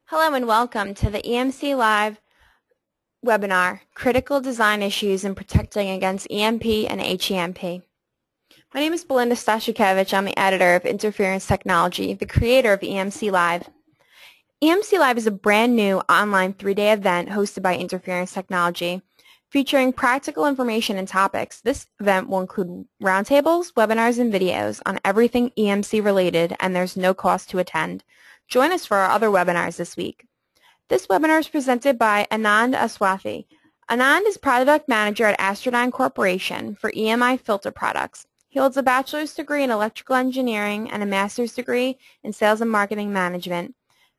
Hello and welcome to the EMC Live webinar, Critical Design Issues in Protecting Against EMP and HEMP. My name is Belinda Stashukevich. I'm the editor of Interference Technology, the creator of EMC Live. EMC Live is a brand new online 3-day event hosted by Interference Technology, featuring practical information and topics. This event will include roundtables, webinars, and videos on everything EMC related, and there's no cost to attend. Join us for our other webinars this week. This webinar is presented by Anand Aswathi. Anand is Product Manager at Astrodyne Corporation for EMI filter products. He holds a bachelor's degree in electrical engineering and a master's degree in sales and marketing management.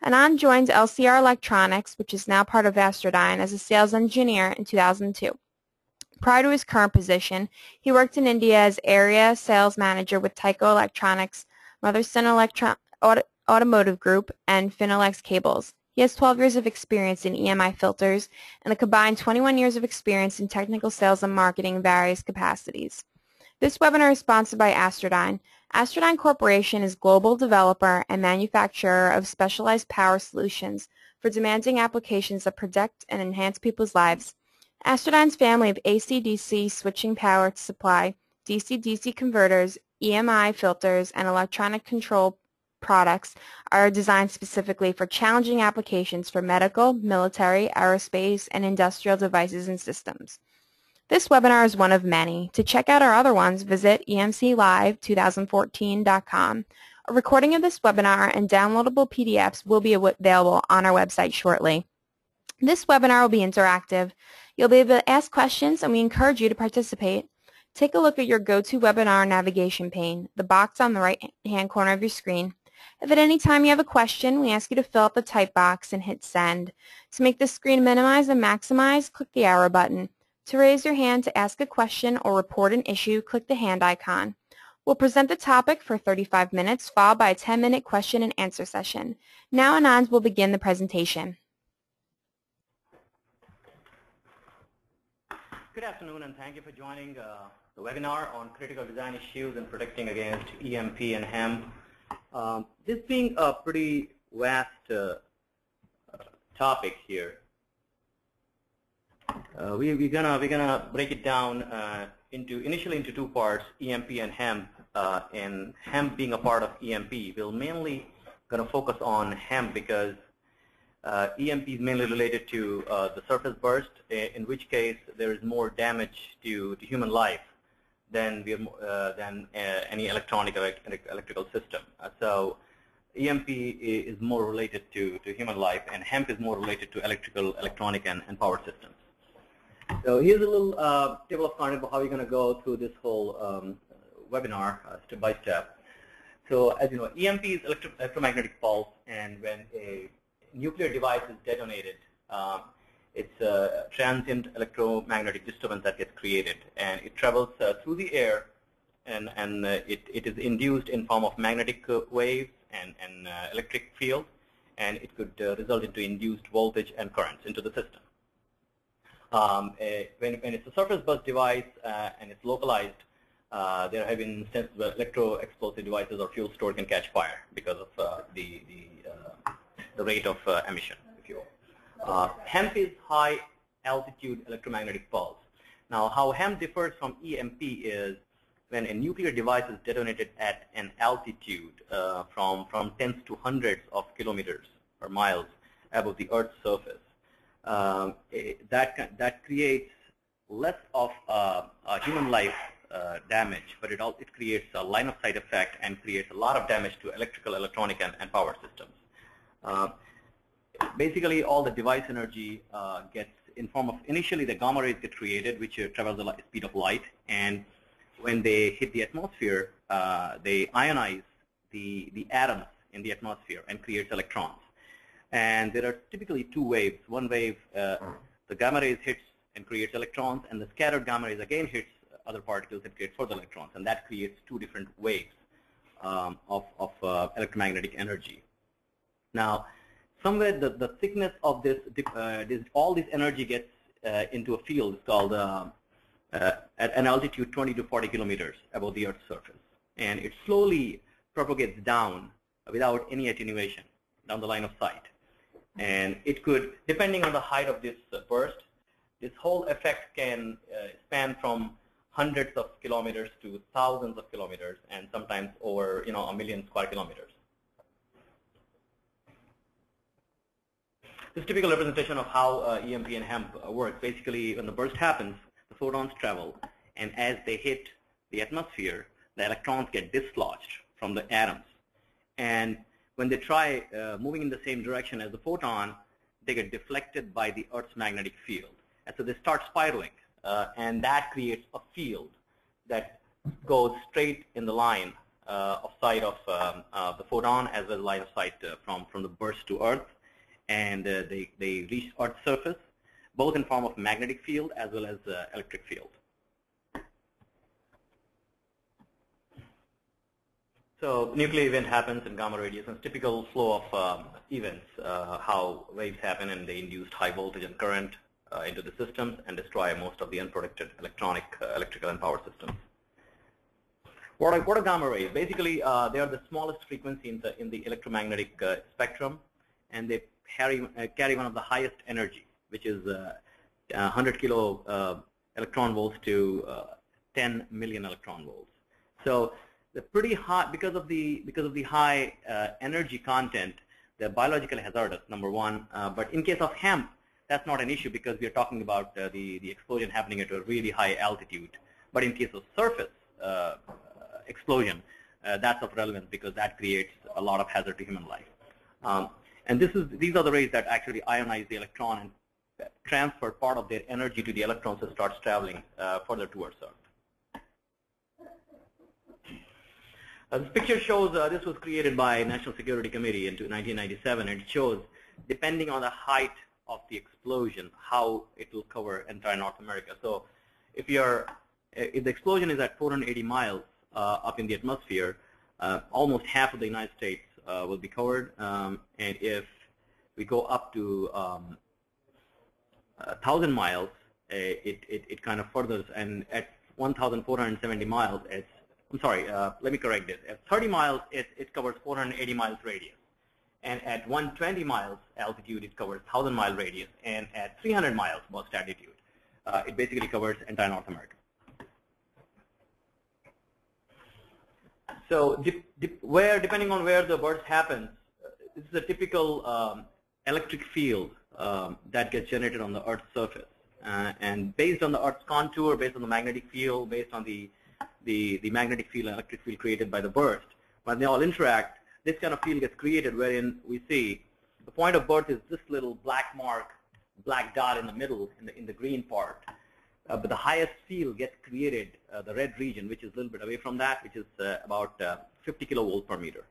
Anand joined LCR Electronics, which is now part of Astrodyne, as a sales engineer in 2002. Prior to his current position, he worked in India as area sales manager with Tyco Electronics, Motherson Automotive Group, and Finolex Cables. He has 12 years of experience in EMI filters and a combined 21 years of experience in technical sales and marketing in various capacities. This webinar is sponsored by Astrodyne. Astrodyne Corporation is a global developer and manufacturer of specialized power solutions for demanding applications that protect and enhance people's lives. Astrodyne's family of AC-DC switching power supply, DC-DC converters, EMI filters, and electronic control products are designed specifically for challenging applications for medical, military, aerospace, and industrial devices and systems. This webinar is one of many. To check out our other ones, visit emclive2014.com. A recording of this webinar and downloadable PDFs will be available on our website shortly. This webinar will be interactive. You'll be able to ask questions, and we encourage you to participate. Take a look at your GoToWebinar navigation pane, the box on the right-hand corner of your screen. If at any time you have a question, we ask you to fill out the type box and hit send. To make the screen minimize and maximize, click the arrow button. To raise your hand to ask a question or report an issue, click the hand icon. We'll present the topic for 35 minutes, followed by a 10-minute question and answer session. Now Anand will begin the presentation. Good afternoon, and thank you for joining the webinar on critical design issues and protecting against EMP and HEMP. This being a pretty vast topic here, we're gonna break it down initially into two parts: EMP and HEMP. And HEMP being a part of EMP, we're mainly gonna focus on HEMP because EMP is mainly related to the surface burst, in which case there is more damage to human life than any electronic or electrical system. So EMP is more related to human life, and HEMP is more related to electrical, electronic, and power systems. So here's a little table of contents of how we're going to go through this whole webinar step by step. So as you know, EMP is electromagnetic pulse, and when a nuclear device is detonated, it's a transient electromagnetic disturbance that gets created, and it travels through the air, and it is induced in form of magnetic waves and electric field, and it could result into induced voltage and currents into the system. When it's a surface burst device and it's localized, there have been instances where electro-explosive devices or fuel stored can catch fire because of the rate of emission, if you will. HEMP is high altitude electromagnetic pulse. Now, how HEMP differs from EMP is when a nuclear device is detonated at an altitude from tens to hundreds of kilometers or miles above the Earth's surface. That creates less of human life damage, but it creates a line of sight effect and creates a lot of damage to electrical, electronic, and power systems. Basically, all the device energy gets in form of, initially the gamma rays get created, which travels the speed of light, and when they hit the atmosphere, they ionize the atoms in the atmosphere and creates electrons. And there are typically two waves. One wave, the gamma rays hits and creates electrons, and the scattered gamma rays again hits other particles and creates further electrons, and that creates two different waves of electromagnetic energy. Now, somewhere the thickness of all this energy gets into a field called at an altitude 20 to 40 kilometers above the Earth's surface, and it slowly propagates down without any attenuation. down the line of sight. And it could, depending on the height of this burst, this whole effect can span from hundreds of kilometers to thousands of kilometers, and sometimes over, you know, 1,000,000 square kilometers. This is a typical representation of how EMP and HEMP work. Basically, when the burst happens, the photons travel, and as they hit the atmosphere, the electrons get dislodged from the atoms. And when they try moving in the same direction as the photon, they get deflected by the Earth's magnetic field. And so they start spiraling, and that creates a field that goes straight in the line of sight of the photon, as well as line of sight from the burst to Earth. And they reach Earth's surface, both in form of magnetic field as well as electric field. So nuclear event happens in gamma radiation. Typical flow of events, how waves happen, and they induced high voltage and current into the systems and destroy most of the unprotected electrical and power systems. What are gamma rays? Basically, they are the smallest frequency in the electromagnetic spectrum, and they carry one of the highest energy, which is 100 kilo electron volts to 10 million electron volts. So they're pretty hot because of the high energy content. They're biologically hazardous, number one. But in case of hemp, that's not an issue because we are talking about the explosion happening at a really high altitude. But in case of surface explosion, that's of relevance because that creates a lot of hazard to human life. And these are the rays that actually ionize the electron and transfer part of their energy to the electrons that starts traveling further towards Earth. This picture shows this was created by National Security Committee in 1997, and it shows, depending on the height of the explosion, how it will cover entire North America. So if the explosion is at 480 miles up in the atmosphere, almost half of the United States will be covered, and if we go up to 1,000 miles, it kind of furthers, and at 1,470 miles, I'm sorry, let me correct this. At 30 miles, it covers 480 miles radius, and at 120 miles altitude, it covers 1,000-mile radius, and at 300 miles most altitude, it basically covers entire North America. So depending on where the burst happens, this is a typical electric field that gets generated on the Earth's surface. And based on the Earth's contour, based on the magnetic field, based on the magnetic field and electric field created by the burst, when they all interact, this kind of field gets created wherein we see the point of birth is this little black mark, black dot in the middle, in the green part. But the highest field gets created, the red region, which is a little bit away from that, which is about 50 kilovolt per meter.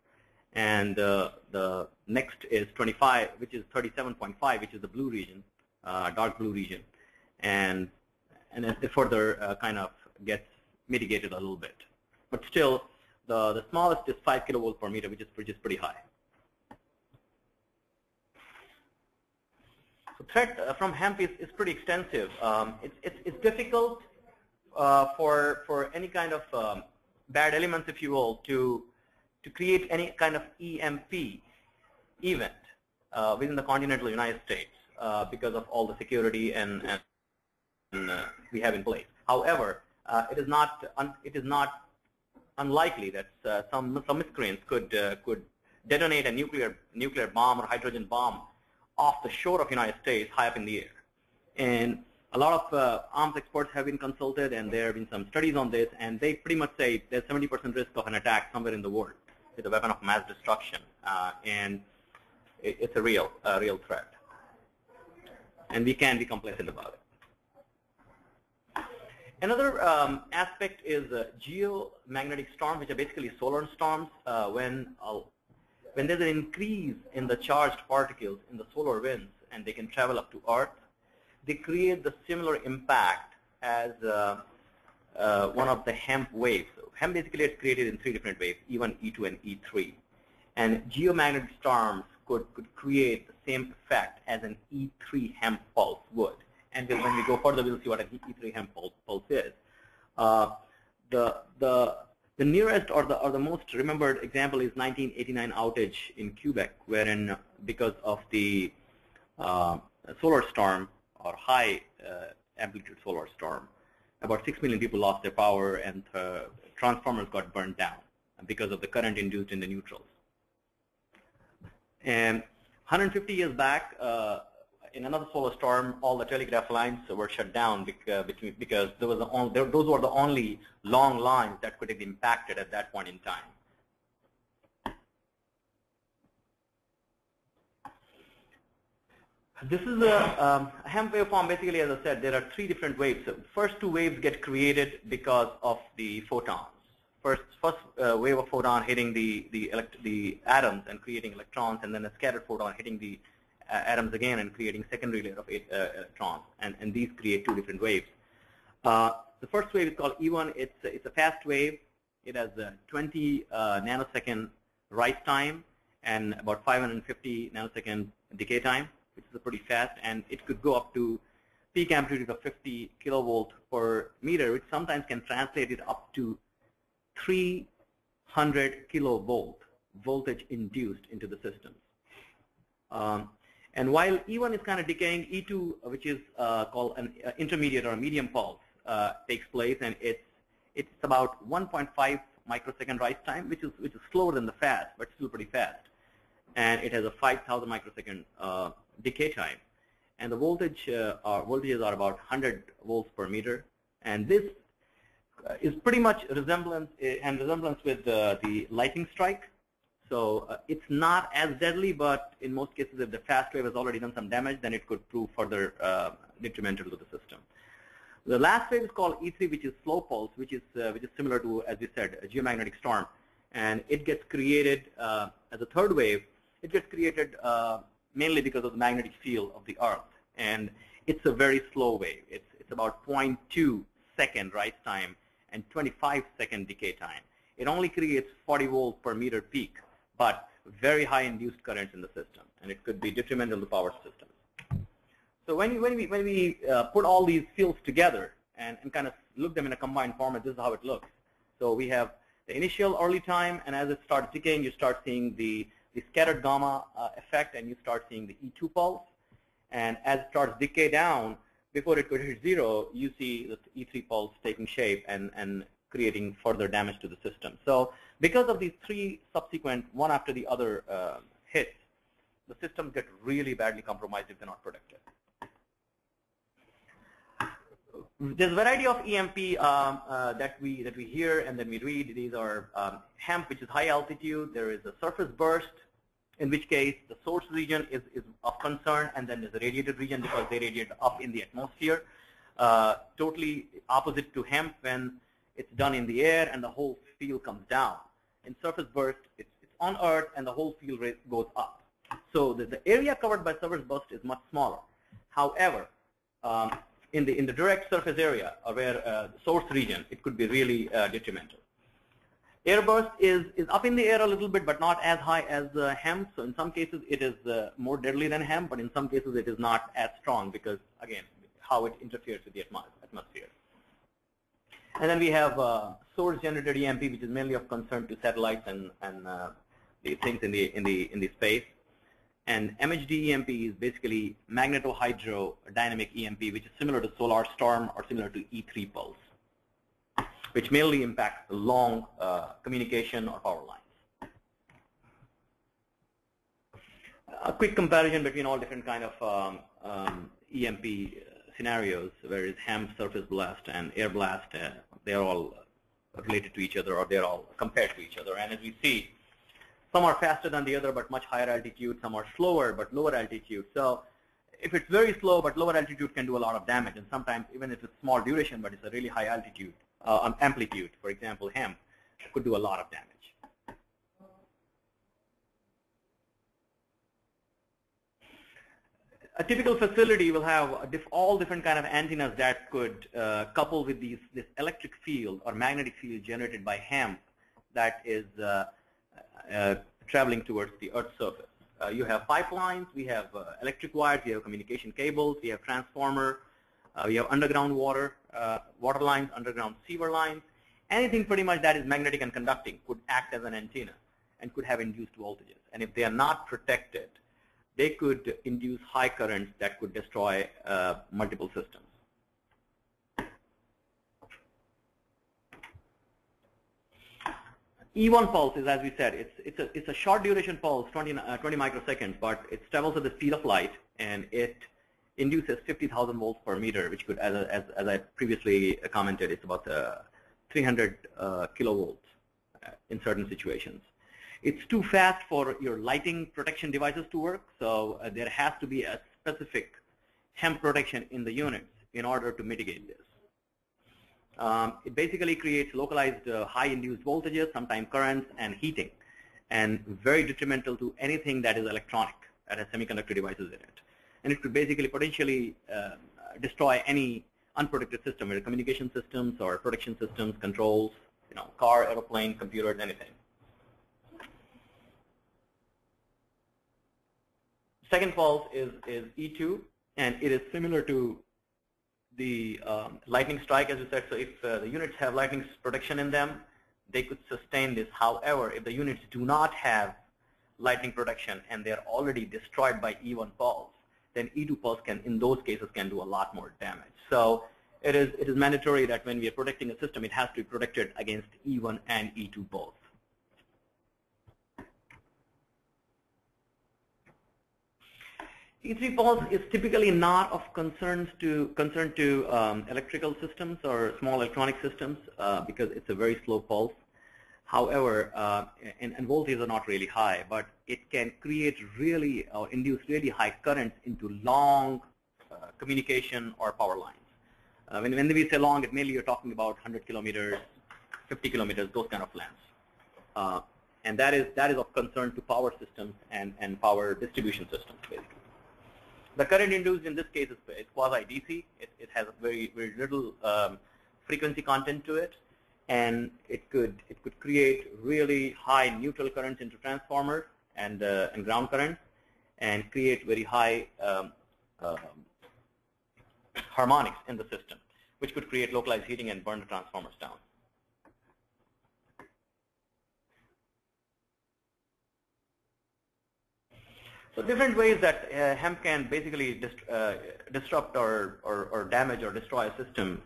And the next is 25, which is 37.5, which is the blue region, dark blue region. And it further kind of gets mitigated a little bit. But still, the smallest is 5 kilovolt per meter, which is pretty high. So threat from hemp is pretty extensive. It's difficult for any kind of bad elements, if you will, to create any kind of EMP event within the continental United States because of all the security and we have in place. However, it is not unlikely that some miscreants could detonate a nuclear bomb or hydrogen bomb off the shore of the United States, high up in the air. And a lot of arms experts have been consulted, and there have been some studies on this, and they pretty much say there's 70% risk of an attack somewhere in the world with a weapon of mass destruction, and it's a real threat. And we can be complacent about it. Another aspect is geomagnetic storms, which are basically solar storms. When there's an increase in the charged particles in the solar winds and they can travel up to Earth, they create the similar impact as one of the hemp waves. So hemp basically is created in 3 different waves, E1, E2, and E3. And geomagnetic storms could create the same effect as an E3 hemp pulse would. And when we go further, we'll see what an E3 hemp pulse is. The The nearest or the most remembered example is 1989 outage in Quebec, wherein because of the solar storm or high amplitude solar storm, about 6 million people lost their power and transformers got burned down because of the current induced in the neutrals. And 150 years back, in another solar storm, all the telegraph lines were shut down because those were the only long lines that could have been impacted at that point in time. This is a HEMP waveform. Basically, as I said, there are three different waves. So first two waves get created because of the photons. First wave of photon hitting the atoms and creating electrons, and then a scattered photon hitting the atoms again and creating secondary layer of electrons, and these create two different waves. The first wave is called E1. It's a fast wave. It has a 20 nanosecond rise time and about 550 nanosecond decay time, which is pretty fast, and it could go up to peak amplitude of 50 kilovolt per meter, which sometimes can translate it up to 300 kilovolt voltage induced into the systems. And while E1 is kind of decaying, E2, which is called an intermediate or a medium pulse, takes place, and it's about 1.5 microsecond rise time, which is slower than the fast, but still pretty fast. And it has a 5,000 microsecond decay time, and the voltages are about 100 volts per meter. And this is pretty much resemblance with the lightning strike. So it's not as deadly, but in most cases, if the fast wave has already done some damage, then it could prove further detrimental to the system. The last wave is called E3, which is slow pulse, which is similar to, as we said, a geomagnetic storm, and it gets created as a third wave. It gets created mainly because of the magnetic field of the Earth, and it's a very slow wave. It's about 0.2 second rise time and 25-second decay time. It only creates 40 volts per meter peak, but very high induced currents in the system, and it could be detrimental to power systems. So when we put all these fields together and kind of look them in a combined format, this is how it looks. So we have the initial early time, and as it starts decaying, you start seeing the scattered gamma effect, and you start seeing the E2 pulse. And as it starts decay down, before it could hit zero, you see the E3 pulse taking shape and creating further damage to the system. So because of these three subsequent, one after the other hits, the systems get really badly compromised if they're not protected. There's a variety of EMP that we hear and then we read. These are HEMP, which is high altitude. There is a surface burst, in which case the source region is of concern, and then there's a radiated region because they radiate up in the atmosphere. Totally opposite to HEMP when it's done in the air and the whole field comes down. In surface burst, it's on Earth and the whole field rate goes up. So the area covered by surface burst is much smaller. However, in the direct surface area, or where the source region, it could be really detrimental. Airburst is up in the air a little bit, but not as high as HEMP. So in some cases, it is more deadly than HEMP, but in some cases, it is not as strong because, again, how it interferes with the atmosphere. And then we have source-generated EMP, which is mainly of concern to satellites and the things in the space. And MHD EMP is basically magneto-hydrodynamic EMP, which is similar to solar storm or similar to E3 pulse, which mainly impacts the long communication or power lines. A quick comparison between all different kind of EMP scenarios, whereas HEMP, surface blast, and air blast, they're all related to each other, or they're all compared to each other. And as we see, some are faster than the other, but much higher altitude. Some are slower, but lower altitude. So if it's very slow, but lower altitude can do a lot of damage. And sometimes, even if it's small duration, but it's a really high altitude, amplitude, for example, HEMP, could do a lot of damage. A typical facility will have all different kind of antennas that could couple with this electric field or magnetic field generated by HEMP that is traveling towards the Earth's surface. You have pipelines, we have electric wires, we have communication cables, we have transformer, we have underground water lines, underground sewer lines, anything pretty much that is magnetic and conducting could act as an antenna and could have induced voltages. And if they are not protected, they could induce high currents that could destroy multiple systems. E1 pulse is, as we said, it's a short duration pulse, 20 microseconds, but it travels at the speed of light, and it induces 50,000 volts per meter, which could, as I previously commented, it's about 300 kilovolts in certain situations. It's too fast for your lighting protection devices to work, so there has to be a specific HEMP protection in the units in order to mitigate this. It basically creates localized high induced voltages, sometimes currents and heating, and very detrimental to anything that is electronic, that has semiconductor devices in it. And it could basically potentially destroy any unprotected system, whether communication systems or protection systems, controls, car, aeroplane, computers, anything. Second pulse is E2, and it is similar to the lightning strike, as we said. So if the units have lightning protection in them, they could sustain this. However, if the units do not have lightning protection and they're already destroyed by E1 pulse, then E2 pulse can, in those cases, can do a lot more damage. So it is mandatory that when we are protecting a system, it has to be protected against E1 and E2 both. E3 pulse is typically not of concern to electrical systems or small electronic systems because it's a very slow pulse. However, and voltages are not really high, but it can create really or induce really high currents into long communication or power lines. When we say long, mainly you're talking about 100 kilometers, 50 kilometers, those kind of lengths. And that is of concern to power systems and power distribution systems, basically. The current induced in this case is quasi-DC. It has very little frequency content to it, and it could create really high neutral currents into transformers and ground currents, and create very high harmonics in the system, which could create localized heating and burn the transformers down. So different ways that HEMP can basically disrupt or damage or destroy a system.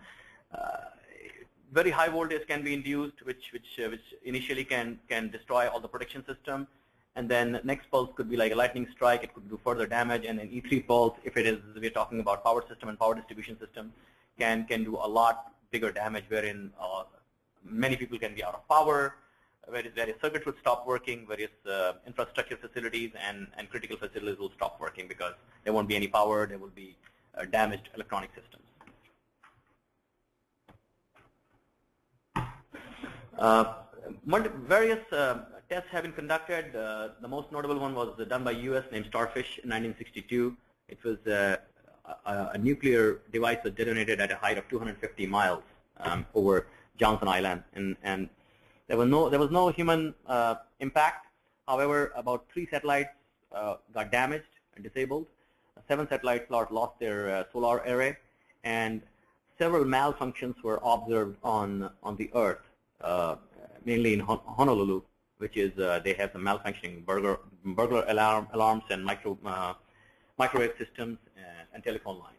Very high voltage can be induced, which initially can destroy all the protection system, and then next pulse could be like a lightning strike. It could do further damage, and then E3 pulse, if it is we're talking about power system and power distribution system, can do a lot bigger damage, wherein many people can be out of power. Various circuits would stop working, various infrastructure facilities and critical facilities will stop working because there won't be any power, there will be damaged electronic systems. Various tests have been conducted. The most notable one was done by US named Starfish in 1962. It was a nuclear device that detonated at a height of 250 miles over Johnson Island, and there was no human impact. However, about 3 satellites got damaged and disabled. 7 satellites lost their solar array, and several malfunctions were observed on the Earth, mainly in Honolulu, which is they have some malfunctioning burglar alarms and microwave systems and telephone lines.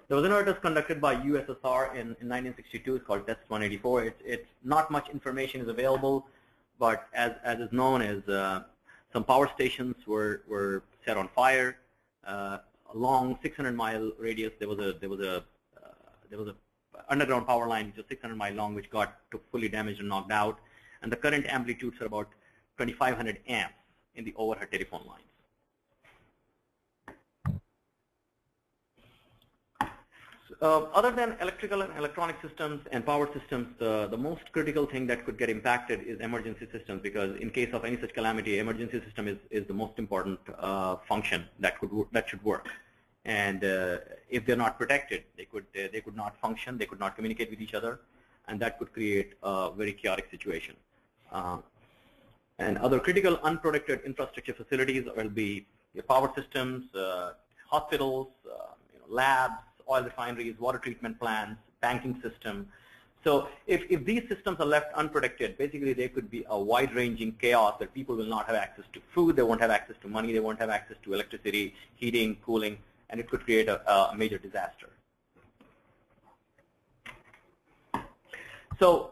There was another test conducted by USSR in 1962. It's called Test 184. It's not much information is available, but as is known, as some power stations were set on fire. Along 600-mile radius, there was a underground power line which was 600 miles long, which got fully damaged and knocked out. And the current amplitudes are about 2,500 amps in the overhead telephone lines. Other than electrical and electronic systems and power systems, the most critical thing that could get impacted is emergency systems, because in case of any such calamity, emergency system is the most important function that should work. And if they're not protected, they could not function, they could not communicate with each other, and that could create a very chaotic situation. And other critical unprotected infrastructure facilities will be your power systems, hospitals, labs, oil refineries, water treatment plants, banking system. So if these systems are left unprotected, basically there could be a wide-ranging chaos that people will not have access to food, they won't have access to money, they won't have access to electricity, heating, cooling, and it could create a major disaster. So,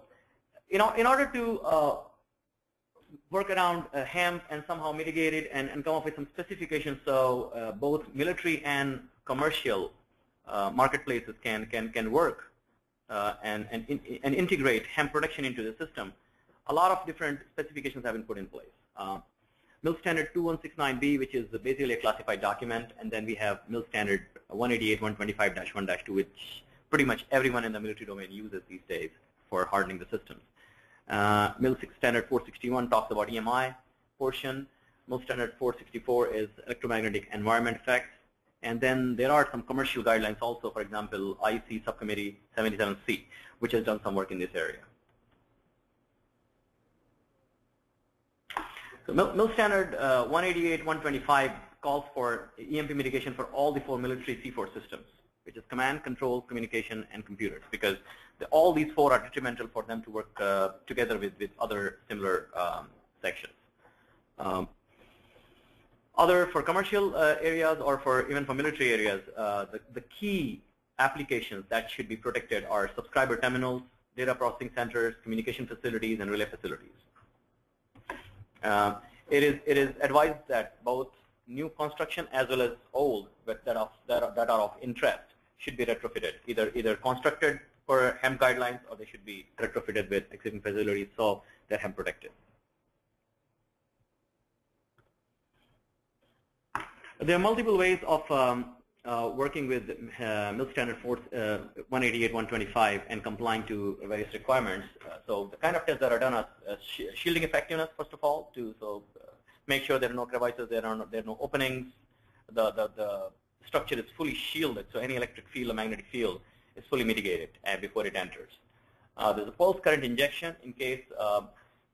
in order to work around HEMP and somehow mitigate it and come up with some specifications so both military and commercial marketplaces can work and integrate hemp production into the system, a lot of different specifications have been put in place. MIL Standard 2169B, which is basically a classified document, and then we have MIL Standard 188-125-1-2, which pretty much everyone in the military domain uses these days for hardening the systems. MIL Standard 461 talks about EMI portion. MIL Standard 464 is electromagnetic environment effects. And then there are some commercial guidelines also, for example, IEC Subcommittee 77C, which has done some work in this area. So MIL Standard 188-125 calls for EMP mitigation for all the 4 military C4 systems, which is command, control, communication, and computers, because all these 4 are detrimental for them to work together with other similar sections. Other for commercial areas or even for military areas, the key applications that should be protected are subscriber terminals, data processing centers, communication facilities, and relay facilities. It is advised that both new construction as well as old that are of interest should be retrofitted, either constructed for HEMP guidelines, or they should be retrofitted with existing facilities so they're HEMP protected. There are multiple ways of working with MIL Standard 188-125 and complying to various requirements. So the kind of tests that are done are shielding effectiveness, first of all, to make sure there are no crevices, there are no openings, the structure is fully shielded, so any electric field or magnetic field is fully mitigated before it enters. There's a pulse current injection in case,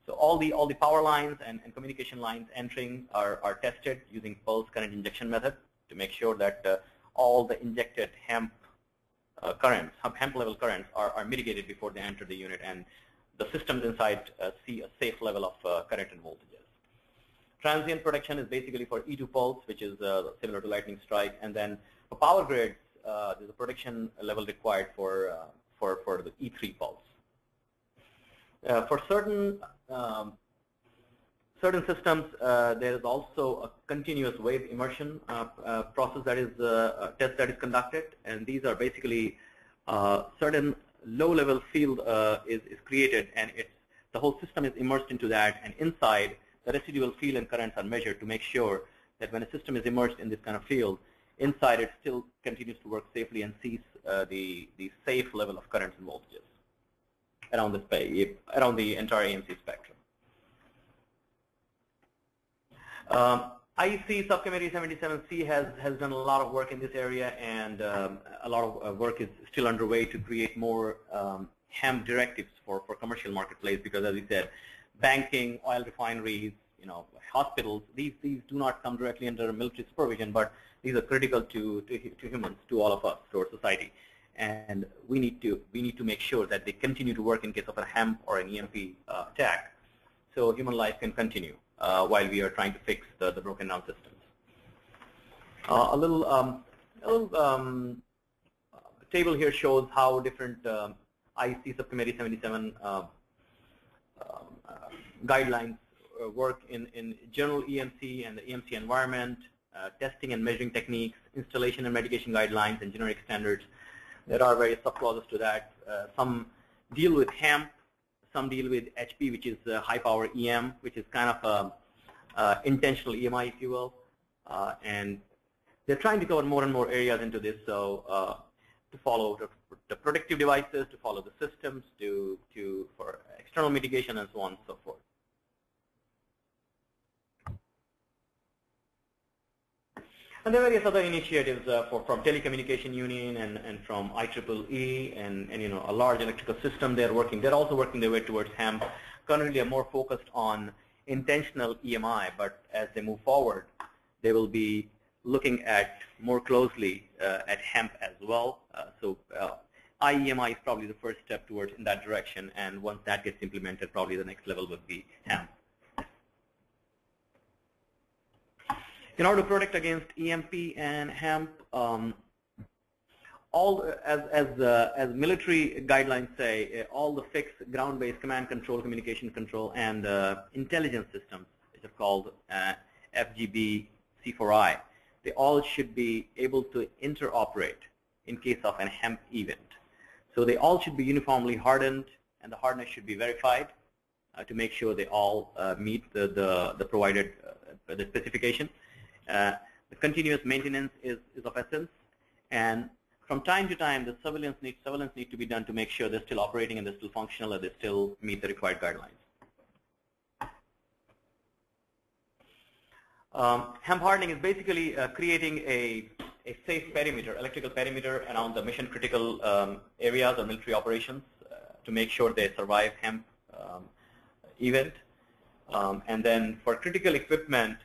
so all the power lines and communication lines entering are tested using pulse current injection method to make sure that all the injected HEMP currents, HEMP level currents are mitigated before they enter the unit, and the systems inside see a safe level of current and voltages. Transient protection is basically for E2 pulse, which is similar to lightning strike, and then for power grids, there's a protection level required for the E3 pulse. For certain systems, there is also a continuous wave immersion process that is test that is conducted, and these are basically certain low-level field is created, and the whole system is immersed into that, and inside the residual field and currents are measured to make sure that when a system is immersed in this kind of field, inside it still continues to work safely and sees the safe level of currents and voltages around the entire EMC spectrum. IEC Subcommittee 77C has done a lot of work in this area, and a lot of work is still underway to create more HEMP directives for commercial marketplace, because as we said, banking, oil refineries, hospitals, these do not come directly under military supervision, but these are critical to humans, to all of us, to our society. And we need to make sure that they continue to work in case of a HEMP or an EMP attack, so human life can continue while we are trying to fix the broken down systems. A little table here shows how different IEC Subcommittee 77 guidelines work in general EMC and the EMC environment, testing and measuring techniques, installation and mitigation guidelines, and generic standards. There are various subclauses to that. Some deal with HEMP, some deal with HP, which is high power EM, which is kind of intentional EMI, if you will. And they're trying to cover more and more areas into this, so to follow the protective devices, to follow the systems, for external mitigation, and so on and so forth. And there are various other initiatives from Telecommunication Union and from IEEE and a large electrical system they're working. They're also working their way towards HEMP. Currently, they're more focused on intentional EMI, but as they move forward, they will be looking at more closely at HEMP as well. So IEMI is probably the first step towards in that direction, and once that gets implemented, probably the next level would be HEMP. In order to protect against EMP and HEMP, as military guidelines say, all the fixed ground-based command control, communication control, and intelligence systems, which are called FGB C4I, they all should be able to interoperate in case of an HEMP event. So they all should be uniformly hardened, and the hardness should be verified to make sure they all meet the provided the specification. The continuous maintenance is of essence, and from time to time, the surveillance needs to be done to make sure they're still operating and they're still functional and they still meet the required guidelines. HEMP hardening is basically creating a safe perimeter, electrical perimeter around the mission-critical areas or military operations to make sure they survive HEMP event. And then for critical equipment,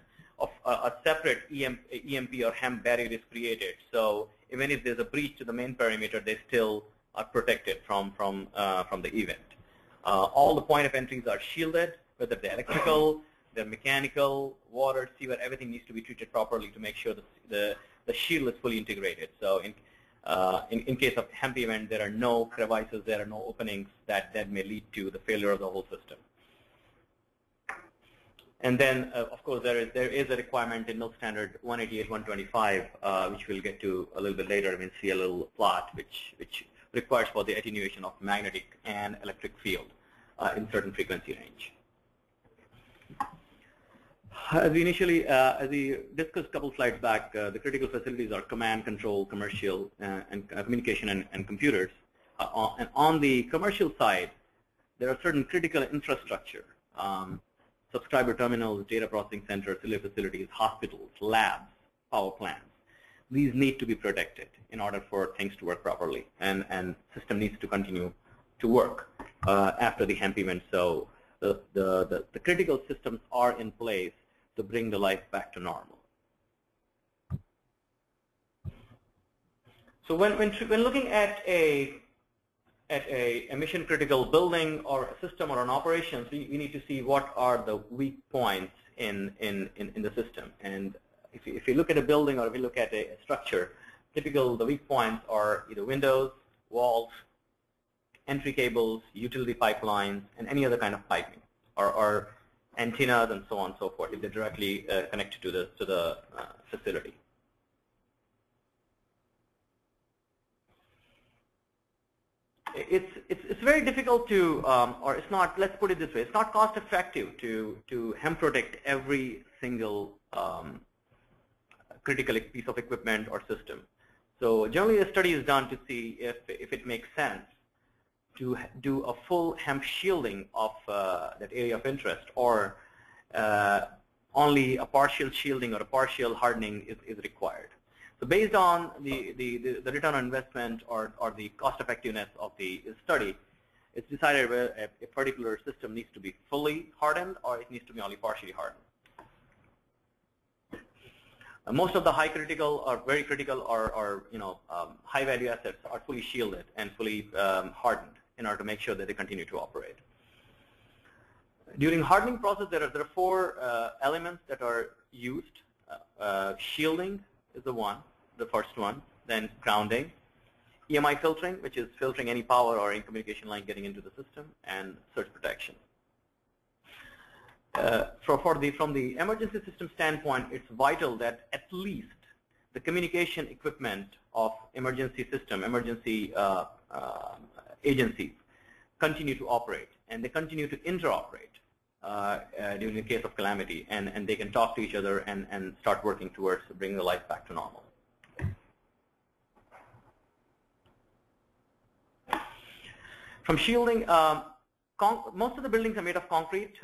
a separate EMP or HEMP barrier is created. So even if there's a breach to the main perimeter, they still are protected from the event. All the point of entries are shielded, whether they're electrical, they're mechanical, water, sewer, everything needs to be treated properly to make sure the shield is fully integrated. So in case of HEMP event, there are no crevices, there are no openings that may lead to the failure of the whole system. And then, of course, there is a requirement in NIL standard 188-125, which we'll get to a little bit later. I mean, see a little plot which requires for the attenuation of magnetic and electric field in certain frequency range. As we discussed a couple slides back, the critical facilities are command, control, commercial, and communication and computers. And on the commercial side, there are certain critical infrastructure. Subscriber terminals, data processing centers, cellular facilities, hospitals, labs, power plants. These need to be protected in order for things to work properly, and system needs to continue to work after the HEMP event. So the critical systems are in place to bring the life back to normal. So when looking at a mission-critical building or a system or an operations, we need to see what are the weak points in the system. And if you look at a building or if you look at a structure, the weak points are either windows, walls, entry cables, utility pipelines, and any other kind of piping, or antennas and so on and so forth, if they're directly connected to the facility. It's very difficult to, or it's not, let's put it this way, it's not cost effective to HEMP protect every single critical piece of equipment or system. So generally a study is done to see if it makes sense to do a full HEMP shielding of that area of interest, or only a partial shielding or a partial hardening is required. So based on the return on investment or the cost effectiveness of the study, it's decided whether a particular system needs to be fully hardened or it needs to be only partially hardened. Most of the high critical or very critical or high value assets are fully shielded and fully hardened in order to make sure that they continue to operate. During hardening process, there are four elements that are used. Shielding is the first one, then grounding, EMI filtering, which is filtering any power or any communication line getting into the system, and surge protection. From the emergency system standpoint, it's vital that at least the communication equipment of emergency agencies continue to operate, and they continue to interoperate during the case of calamity, and they can talk to each other and start working towards bringing the life back to normal. From shielding, most of the buildings are made of concrete,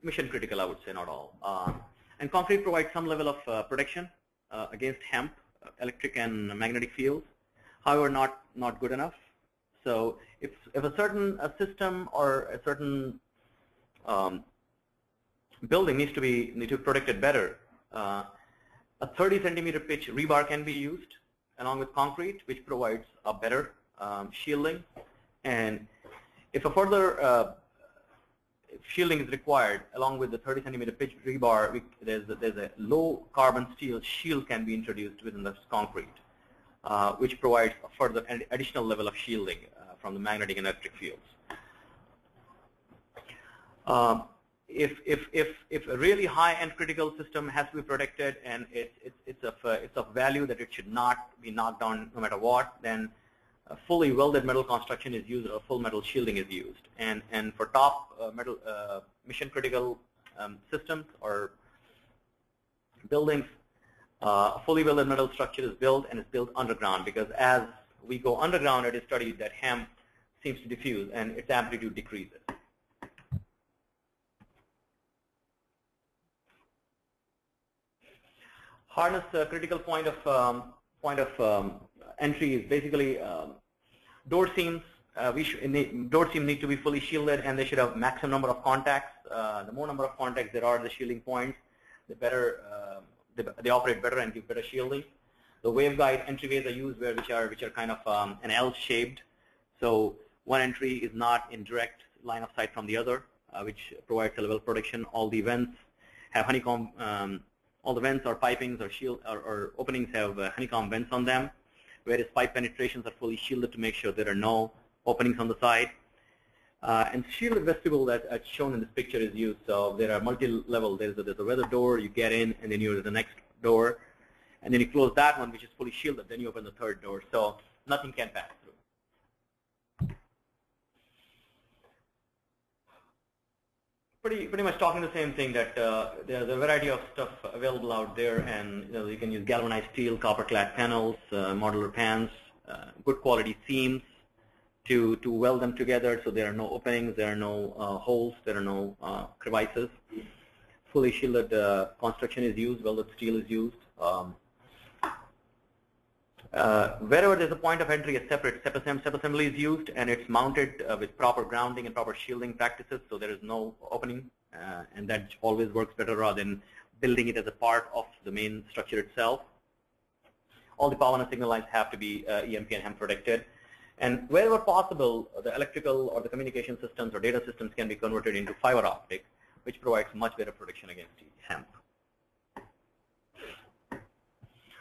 mission critical, I would say, not all. And concrete provides some level of protection against HEMP, electric and magnetic fields. However, not good enough. So if a certain system or a certain building needs to be protected better, a 30 centimeter pitch rebar can be used along with concrete, which provides a better shielding, and if a further shielding is required, along with the 30 centimeter pitch rebar, there's a low carbon steel shield can be introduced within the concrete, which provides a further additional level of shielding from the magnetic and electric fields. If a really high-end critical system has to be protected and it's of value that it should not be knocked down no matter what, then a fully welded metal construction is used, or full metal shielding is used. And for top metal mission critical systems or buildings, a fully welded metal structure is built, and it's built underground, because as we go underground, it is studied that HEMP seems to diffuse and its amplitude decreases. Hardness critical point of entry is basically door seams. Door seams need to be fully shielded, and they should have maximum number of contacts. The more number of contacts there are in the shielding points, the better they operate better and give better shielding. The waveguide entryways are used which are kind of an L-shaped, so one entry is not in direct line of sight from the other, which provides a level of protection. All the vents have honeycomb. All the vents or pipings or openings have honeycomb vents on them, whereas pipe penetrations are fully shielded to make sure there are no openings on the side. And shielded vestibule that's shown in this picture is used. So there are multi-level. There's a weather door. You get in, and then you're at the next door, and then you close that one, which is fully shielded. Then you open the third door, so nothing can pass through. Pretty much talking the same thing, that there's a variety of stuff available out there, and you can use galvanized steel, copper-clad panels, modular pans, good quality seams to weld them together, so there are no openings, there are no holes, there are no crevices. Fully shielded construction is used, welded steel is used. Wherever there's a point of entry, a separate sub-assembly is used, and it's mounted with proper grounding and proper shielding practices, so there is no opening, and that always works better rather than building it as a part of the main structure itself. All the power and signal lines have to be EMP and HEMP protected, and wherever possible, the electrical or the communication systems or data systems can be converted into fiber optic, which provides much better protection against HEMP.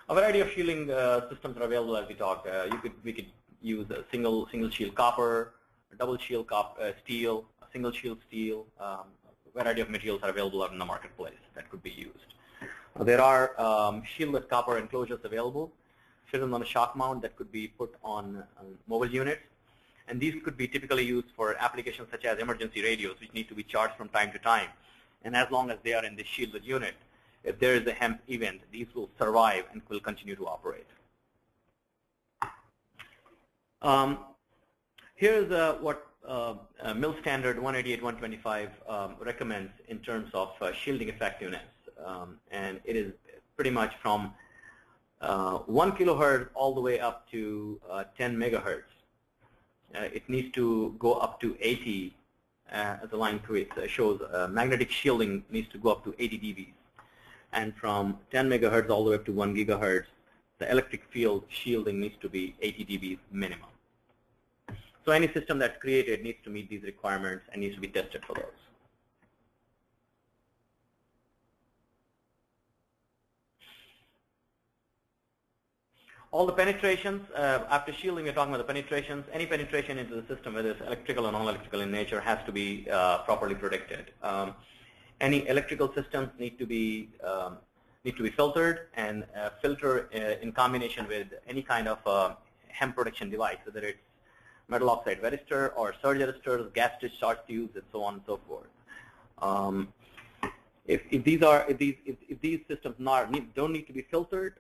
A variety of shielding systems are available as we talk. We could use a single shield copper, a double shield steel, a single shield steel. A variety of materials are available out in the marketplace that could be used. There are shielded copper enclosures available, fitted on a shock mount that could be put on mobile units. And these could be typically used for applications such as emergency radios, which need to be charged from time to time. And as long as they are in the shielded unit, if there is a HEMP event, these will survive and will continue to operate. Here's what MIL standard 188-125 recommends in terms of shielding effectiveness. And it is pretty much from 1 kilohertz all the way up to 10 megahertz. It needs to go up to 80, as the line shows. Magnetic shielding needs to go up to 80 dB. And from 10 megahertz all the way up to 1 gigahertz, the electric field shielding needs to be 80 dB minimum. So any system that's created needs to meet these requirements and needs to be tested for those. All the penetrations, after shielding, we're talking about the penetrations. Any penetration into the system, whether it's electrical or non-electrical in nature, has to be properly protected. Any electrical systems need to be filtered, and filter in combination with any kind of HEMP protection device, whether it's metal oxide resistor or surge resistors, gas discharge tubes, and so on and so forth. If these systems don't need to be filtered,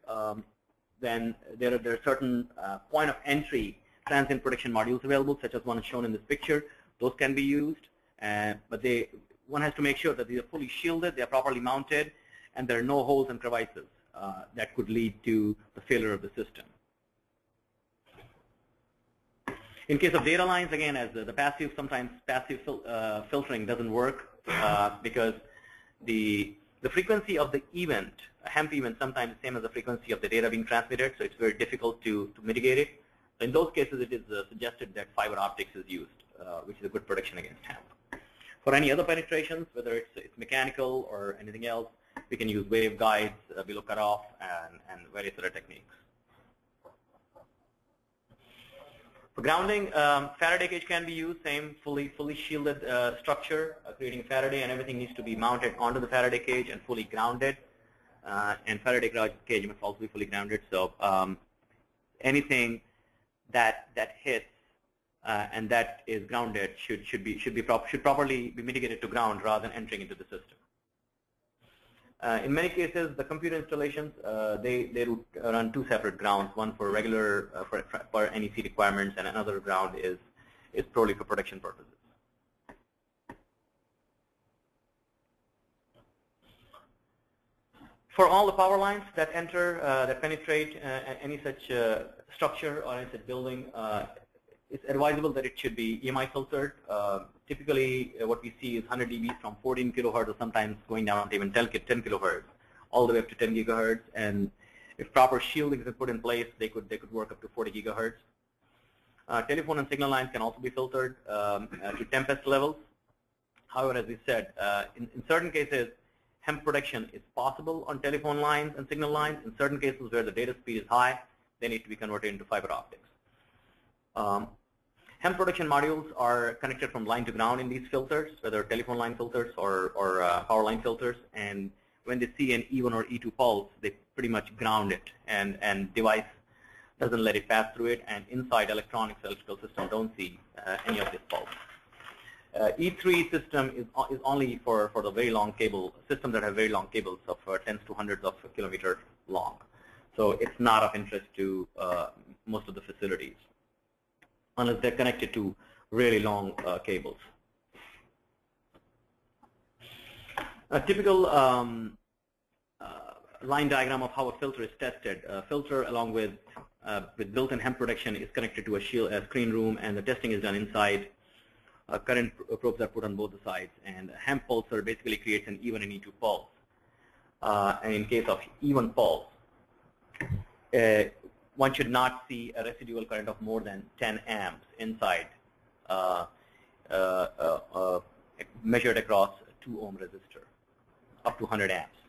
then there are certain point of entry transient protection modules available, such as one shown in this picture. Those can be used, but one has to make sure that they are fully shielded, they are properly mounted, and there are no holes and crevices that could lead to the failure of the system. In case of data lines, again, as sometimes passive filtering doesn't work because the frequency of the event, a HEMP event, sometimes the same as the frequency of the data being transmitted, so it's very difficult to mitigate it. So in those cases, it is suggested that fiber optics is used, which is a good protection against hemp. For any other penetrations, whether it's mechanical or anything else, we can use wave guides, below cutoff, and various other techniques. For grounding, Faraday cage can be used, same fully shielded structure, creating a Faraday, and everything needs to be mounted onto the Faraday cage and fully grounded. And Faraday cage must also be fully grounded. So anything that hits and that is grounded should properly be mitigated to ground rather than entering into the system. In many cases, the computer installations they run two separate grounds, one for regular for NEC requirements, and another ground is purely for protection purposes. For all the power lines that enter, that penetrate any such structure or any such building, it's advisable that it should be EMI filtered. Typically, what we see is 100 dB from 14 kilohertz, or sometimes going down to even 10 kilohertz, all the way up to 10 gigahertz. And if proper shielding is put in place, they could work up to 40 gigahertz. Telephone and signal lines can also be filtered to tempest levels. However, as we said, in certain cases, hemp protection is possible on telephone lines and signal lines. In certain cases where the data speed is high, they need to be converted into fiber optics. Hemp protection modules are connected from line to ground in these filters, whether telephone line filters or power line filters. And when they see an E1 or E2 pulse, they pretty much ground it, and device doesn't let it pass through it. And inside electrical system don't see any of this pulse. E3 system is only for the very long cable systems that have very long cables of tens to hundreds of kilometers long. So it's not of interest to most of the facilities, unless they're connected to really long cables. A typical line diagram of how a filter is tested. A filter, along with built-in hemp protection, is connected to a screen room, and the testing is done inside. Current probes are put on both the sides, and a hemp pulser basically creates an E1 and E2 pulse. And in case of E1 pulse, one should not see a residual current of more than 10 amps inside, measured across a 2 ohm resistor, up to 100 amps.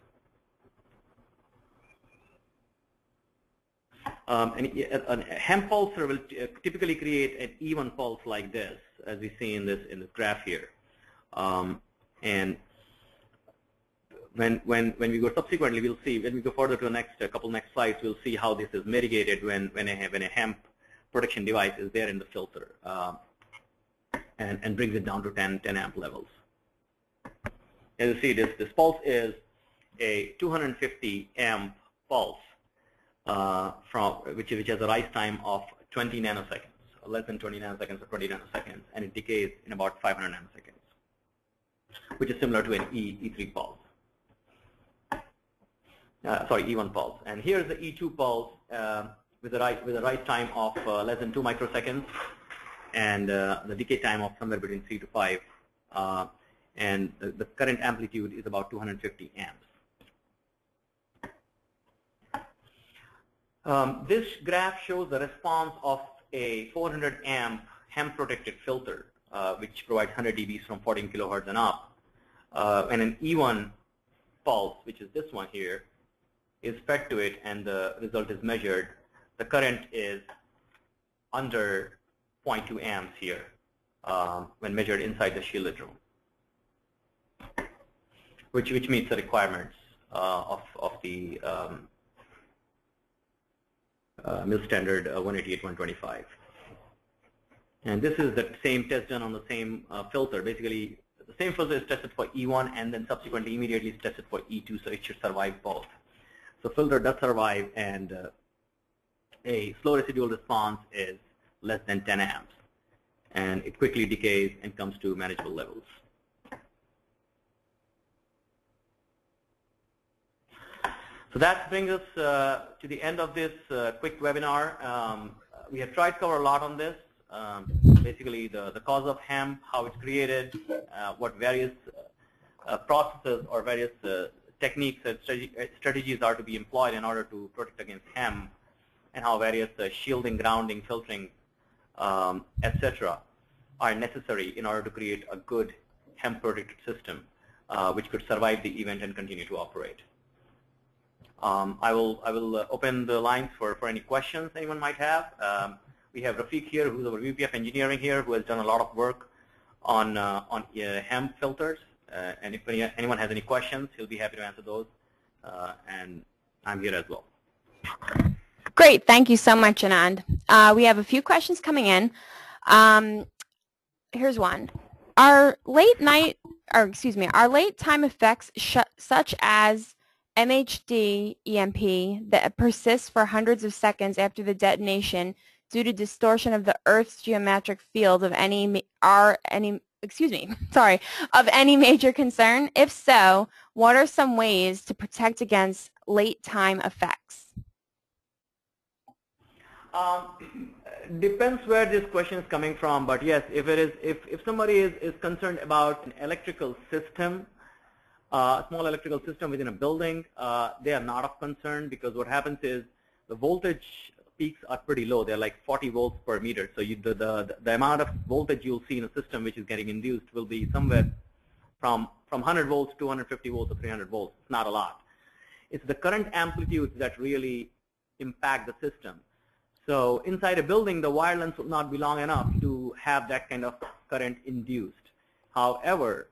And a hemp pulser will typically create an E1 pulse like this, as we see in this graph here. And when we go subsequently, we'll see, when we go further to the next couple next slides, we'll see how this is mitigated when a hemp protection device is there in the filter, and brings it down to 10 amp levels. As you see, this pulse is a 250 amp pulse, which has a rise time of 20 nanoseconds, less than 20 nanoseconds or 20 nanoseconds, and it decays in about 500 nanoseconds, which is similar to an E3 pulse. E1 pulse. And here's the E2 pulse with a rise time of less than 2 microseconds, and the decay time of somewhere between 3 to 5, and the current amplitude is about 250 amps. This graph shows the response of a 400 amp hemp protected filter, which provides 100 dB from 14 kilohertz and up. And an E1 pulse, which is this one here, is fed to it, and the result is measured. The current is under 0.2 amps here when measured inside the shielded room, which meets the requirements of the MIL standard 188.125. And this is the same test done on the same filter. Basically, the same filter is tested for E1, and then subsequently immediately is tested for E2, so it should survive both. So filter does survive, and a slow residual response is less than 10 amps, and it quickly decays and comes to manageable levels. So that brings us to the end of this quick webinar. We have tried to cover a lot on this. Basically, the cause of hemp, how it's created, what various processes or various techniques and strategies are to be employed in order to protect against hemp, and how various shielding, grounding, filtering, etc. are necessary in order to create a good hemp protected system which could survive the event and continue to operate. I will open the lines for any questions anyone might have. We have Rafiq here, who's our VP of Engineering here, who has done a lot of work on hemp filters. And if anyone has any questions, he'll be happy to answer those. And I'm here as well. Great, thank you so much, Anand. We have a few questions coming in. Here's one. Are late time effects such as MHD EMP that persists for hundreds of seconds after the detonation due to distortion of the Earth's geometric field of any major concern? If so, what are some ways to protect against late time effects? Depends where this question is coming from, but yes, if somebody is concerned about an electrical system, a small electrical system within a building, they are not of concern, because what happens is the voltage peaks are pretty low. They're like 40 volts per meter. So the amount of voltage you'll see in a system which is getting induced will be somewhere from 100 volts to 150 volts or 300 volts. It's not a lot. It's the current amplitudes that really impact the system. So inside a building, the wire length will not be long enough to have that kind of current induced. However,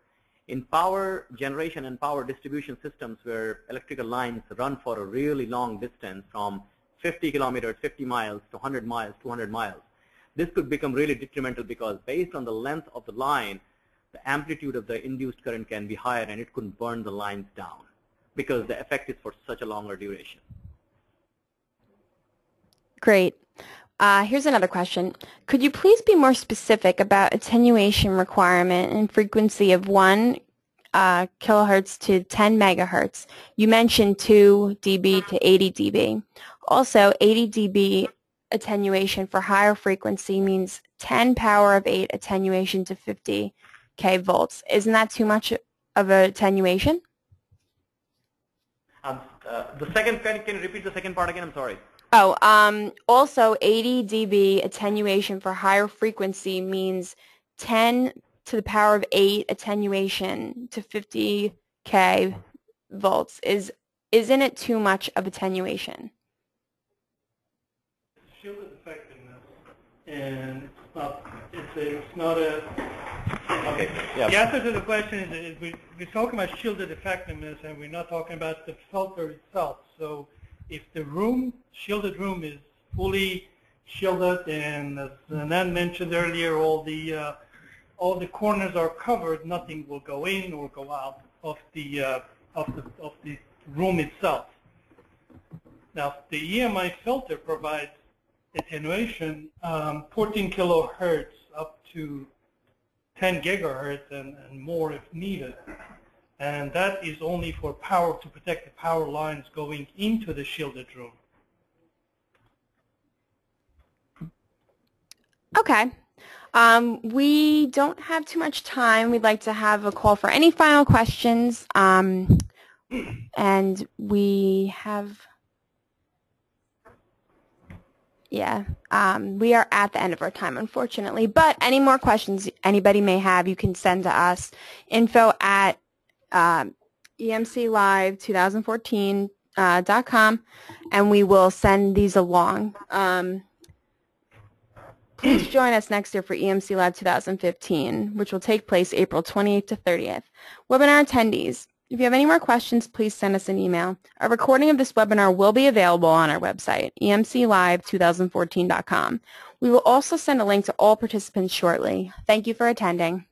in power generation and power distribution systems where electrical lines run for a really long distance, from 50 kilometers, 50 miles to 100 miles, 200 miles, this could become really detrimental, because based on the length of the line, the amplitude of the induced current can be higher, and it could burn the lines down because the effect is for such a longer duration. Great. Here's another question. Could you please be more specific about attenuation requirement and frequency of 1 kilohertz to 10 megahertz? You mentioned 2 dB to 80 dB. Also, 80 dB attenuation for higher frequency means 10 power of 8 attenuation to 50 k volts. Isn't that too much of an attenuation? The second, can you repeat the second part again? I'm sorry. Oh, also 80 dB attenuation for higher frequency means 10 to the power of 8 attenuation to 50 k volts. Isn't it too much of attenuation? Shielded effectiveness, and it's not a. Okay. Yeah. The answer to the question is we're talking about shielded effectiveness, and we're not talking about the filter itself. So if the shielded room is fully shielded, and as Anand mentioned earlier, all the corners are covered, nothing will go in or go out of the room itself. Now, the EMI filter provides attenuation 14 kilohertz up to 10 gigahertz and more if needed. And that is only for power, to protect the power lines going into the shielded room. Okay. We don't have too much time. We'd like to have a call for any final questions. And we have, we are at the end of our time, unfortunately. But any more questions anybody may have, you can send to us, info@ emclive2014.com, and we will send these along. Please join us next year for EMC Live 2015, which will take place April 28th to 30th. Webinar attendees, if you have any more questions, please send us an email. A recording of this webinar will be available on our website, emclive2014.com. We will also send a link to all participants shortly. Thank you for attending.